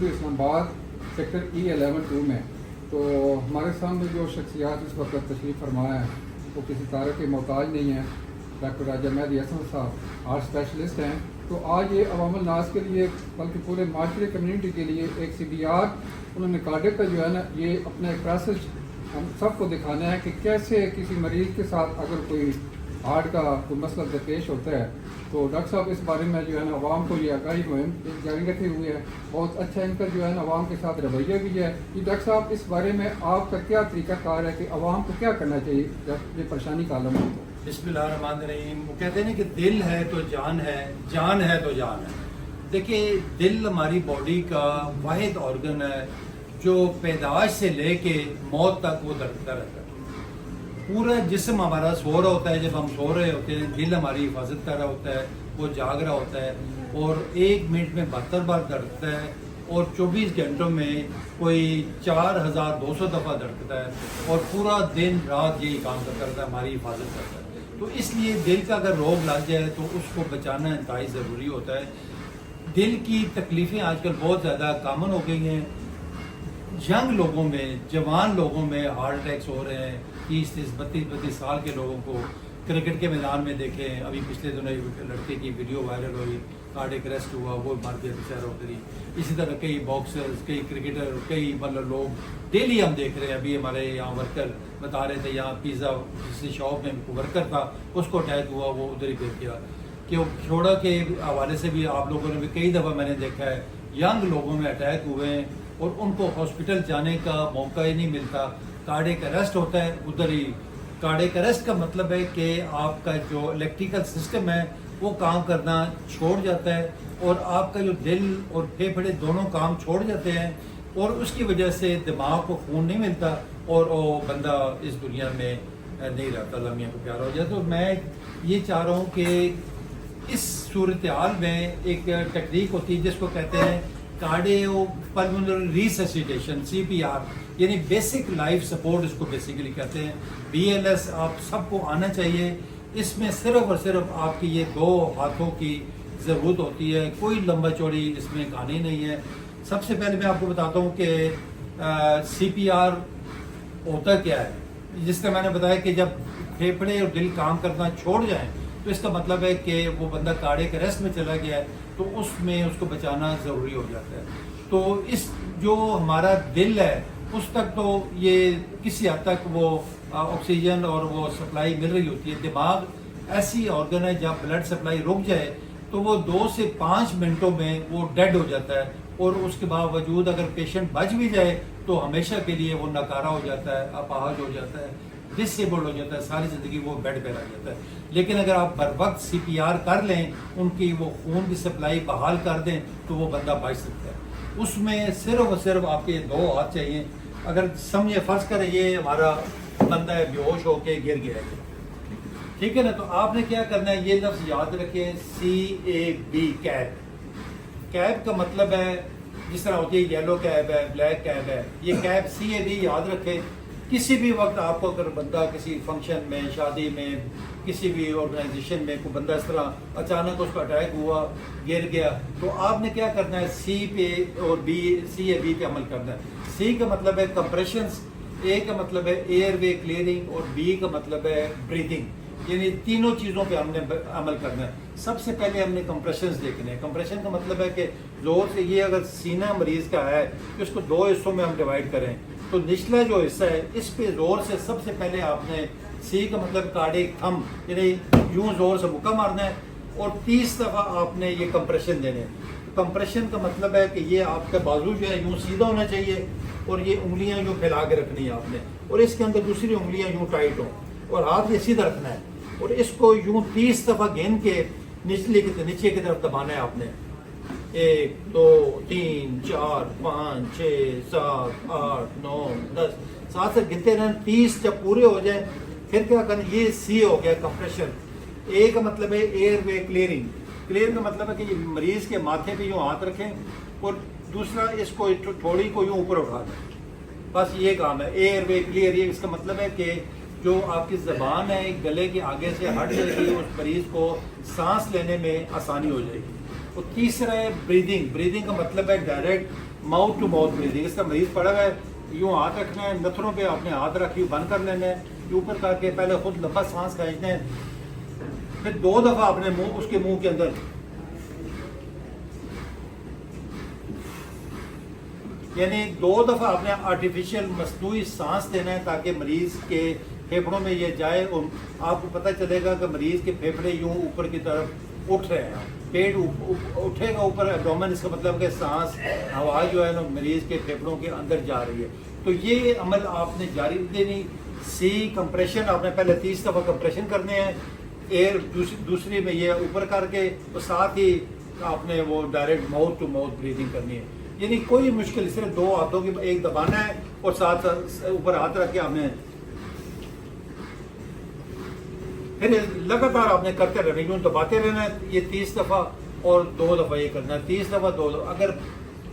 मौजूद है Islamabad sector E11-2 में। तो हमारे सामने जो शख्सियात इस वक्त तशरीफ़ फरमा है वो किसी तारीफ़ के मोहताज नहीं है। डॉक्टर राजा मेहदी हसन साहब आर्ट स्पेशलिस्ट हैं। तो आज ये अवामुल नास के लिए बल्कि पूरे माशरे कम्युनिटी के लिए एक CPR उन्होंने कार्डियक का जो है ना ये अपना एक प्रोसेस हम सबको दिखाना है कि कैसे किसी मरीज़ के साथ अगर कोई हार्ट का कोई मसला दरपेश होता है तो डॉक्टर साहब इस बारे में जो है ना अवाम को ये आगाही मुहिम जारी रखे हुए है। बहुत अच्छा इनका जो है ना अवाम के साथ रवैया भी है। ये डॉक्टर साहब इस बारे में आपका क्या तरीक़ाकार है कि अवाम को क्या करना चाहिए जब ये परेशानी का आलम हो? बिस्मिल्लाहिर्रहमानिर्रहीम। वो कहते हैं ना कि दिल है तो जान है, जान है तो जान है। देखिए, दिल हमारी बॉडी का वाहिद ऑर्गन है जो पैदाइश से लेके मौत तक वो धड़कता रहता है। पूरा जिस्म हमारा सो रहा होता है, जब हम सो रहे होते हैं दिल हमारी हिफाजत कर रहा होता है, वो जाग रहा होता है और 1 मिनट में 72 बार धड़कता है और 24 घंटों में कोई 4200 दफ़ा धड़कता है और पूरा दिन रात यही काम करता रहता है, हमारी हिफाजत करता है। तो इसलिए दिल का अगर रोग लग जाए तो उसको बचाना इंतहाई ज़रूरी होता है। दिल की तकलीफ़ें आजकल बहुत ज़्यादा कॉमन हो गई हैं। यंग लोगों में, जवान लोगों में हार्ट अटैक्स हो रहे हैं। 30-30, 32-32 साल के लोगों को क्रिकेट के मैदान में देखें। अभी पिछले दिनों लड़के की वीडियो वायरल हुई, कार्डियक अरेस्ट हुआ, वो मर गया बेचारा उधर ही। इसी तरह कई बॉक्सर्स, कई क्रिकेटर, कई मतलब लोग डेली हम देख रहे हैं। अभी हमारे यहाँ वर्कर बता रहे थे, यहाँ पिज़्ज़ा किसी शॉप में वर्कर था, उसको अटैक हुआ, वो उधर ही गिर गया। कि छोड़ा के हवाले से भी आप लोगों ने भी कई दफ़ा मैंने देखा है यंग लोगों में अटैक हुए हैं और उनको हॉस्पिटल जाने का मौका ही नहीं मिलता। कार्डियक अरेस्ट होता है उधर ही। कार्डियक अरेस्ट का मतलब है कि आपका जो इलेक्ट्रिकल सिस्टम है वो काम करना छोड़ जाता है और आपका जो दिल और फेफड़े दोनों काम छोड़ जाते हैं और उसकी वजह से दिमाग को खून नहीं मिलता और वो बंदा इस दुनिया में नहीं रहता, अल्लाह मियां को प्यारा हो जाए। तो मैं ये चाह रहा हूँ कि इस सूरत हाल में एक टेक्निक होती है जिसको कहते हैं कार्डियो पल्मोनरी रिससिटेशन, CPR, यानी बेसिक लाइफ सपोर्ट इसको बेसिकली कहते हैं। BLS आप सबको आना चाहिए। इसमें सिर्फ और सिर्फ आपकी ये 2 हाथों की ज़रूरत होती है, कोई लंबा चौड़ी इसमें कहानी नहीं है। सबसे पहले मैं आपको बताता हूँ कि CPR होता क्या है। जिस तरह मैंने बताया कि जब फेफड़े और दिल काम करना छोड़ जाएं तो इसका मतलब है कि वो बंदा कार्डियक अरेस्ट में चला गया है, तो उसमें उसको बचाना ज़रूरी हो जाता है। तो इस जो हमारा दिल है उस तक तो ये किसी हद तक वो ऑक्सीजन और वो सप्लाई मिल रही होती है। दिमाग ऐसी ऑर्गन है जब ब्लड सप्लाई रुक जाए तो वो 2 से 5 मिनटों में वो डेड हो जाता है और उसके बावजूद अगर पेशेंट बच भी जाए तो हमेशा के लिए वो नकारा हो जाता है, अपाहज हो जाता है, डिसेबल्ड हो जाता है, सारी ज़िंदगी वो बेड पे रह जाता है। लेकिन अगर आप बर वक्त CPR कर लें, उनकी वो खून की सप्लाई बहाल कर दें तो वो बंदा बच सकता है। उसमें सिर्फ और सिर्फ आपके 2 हाथ चाहिए। अगर समझे फ़र्ज़ करें ये हमारा बंदा है, बेहोश होके गिर गया है, ठीक है ना, तो आपने क्या करना है, ये लफ्ज़ याद रखें, CAB, कैब। कैब का मतलब है जिस तरह होती है येलो कैब है, ब्लैक कैब है, ये कैब CAB याद रखें। किसी भी वक्त आपको अगर बंदा किसी फंक्शन में, शादी में, किसी भी ऑर्गेनाइजेशन में कोई बंदा इस तरह अचानक उसका अटैक हुआ, गिर गया, तो आपने क्या करना है, C पे और CAB पे अमल करना है। C का मतलब है कंप्रेशंस, A का मतलब है एयरवे क्लियरिंग और B का मतलब है ब्रीदिंग। यानी तीनों चीज़ों पे हमने अमल करना है। सबसे पहले हमने कंप्रेशंस देखने हैं। कंप्रेशन का मतलब है कि जोर से, ये अगर सीना मरीज़ का है तो इसको 2 हिस्सों में हम डिवाइड करें तो निचला जो हिस्सा है इस पे जोर से सबसे पहले आपने, C का मतलब कार्डियक थंब, यानी यूं जोर से मुक्का मारना है और 30 दफ़ा आपने ये कंप्रेशन देने हैं। कंप्रेशन का मतलब है कि ये आपका बाजू जो है यूं सीधा होना चाहिए और ये उंगलियां यूं फैला के रखनी है आपने और इसके अंदर दूसरी उंगलियां यूं टाइट हो और हाथ ये सीधा रखना है और इसको यूं 30 दफ़ा गेंद के नीचे की तरफ दबाना है आपने। 1 2 3 4 5 6 7 8 9 10 साथ से गिनते रहना। 30 जब पूरे हो जाए फिर क्या करना, ये C हो गया कंप्रेशन। A का मतलब है एयरवे क्लियरिंग। क्लियर का मतलब है कि मरीज के माथे पे यूं हाथ रखें और दूसरा इसको थोड़ी को यूं ऊपर उठा दें, बस ये काम है एयरवे क्लियर। ये इसका मतलब है कि जो आपकी ज़बान है गले के आगे से हट जाएगी, उस मरीज को सांस लेने में आसानी हो जाएगी। तो तीसरा है ब्रीदिंग। ब्रीदिंग का मतलब है direct mouth to mouth breathing. इसका मरीज पड़ा हुआ है, यूँ हाथ रखना है, नथनों पे अपने हाथ रख के बंद कर लेना है, ऊपर करके पहले खुद लंबा सांस खींचना है, फिर 2 दफ़ा अपने मुंह उसके मुंह के अंदर यानी 2 दफ़ा अपने आर्टिफिशियल मसनूई सांस देना है ताकि मरीज के फेफड़ों में ये जाए और आपको पता चलेगा कि मरीज के फेफड़े यूं ऊपर की तरफ उठ रहे हैं, पेट उठेगा ऊपर, एब्डोमेन, इसका मतलब कि सांस हवा जो है ना मरीज के फेफड़ों के अंदर जा रही है। तो ये अमल आपने जारी देनी। सी कंप्रेशन आपने पहले 30 दफ़ा कंप्रेशन करने हैं, एयर दूसरी में ये ऊपर करके, और साथ ही आपने वो direct mouth to mouth breathing करनी है। यानी कोई मुश्किल, सिर्फ 2 हाथों की एक दबाना है और साथ ऊपर हाथ रख के आपने फिर लगातार आपने करते रहना, यूँ दबाते रहना है, ये 30 दफ़ा और 2 दफ़ा ये करना है, 30 दफ़ा 2 दफ़ा। अगर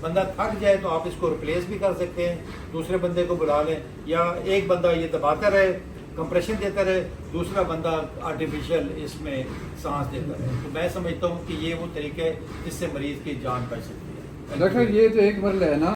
बंदा थक जाए तो आप इसको रिप्लेस भी कर सकते हैं, दूसरे बंदे को बुला लें, या एक बंदा ये दबाता रहे, कंप्रेशन देता रहे, दूसरा बंदा आर्टिफिशियल इसमें सांस देता रहे। तो मैं समझता हूँ कि ये वो तरीका है जिससे मरीज की जान बच सकती है। डॉक्टर ये जो एक मरला है ना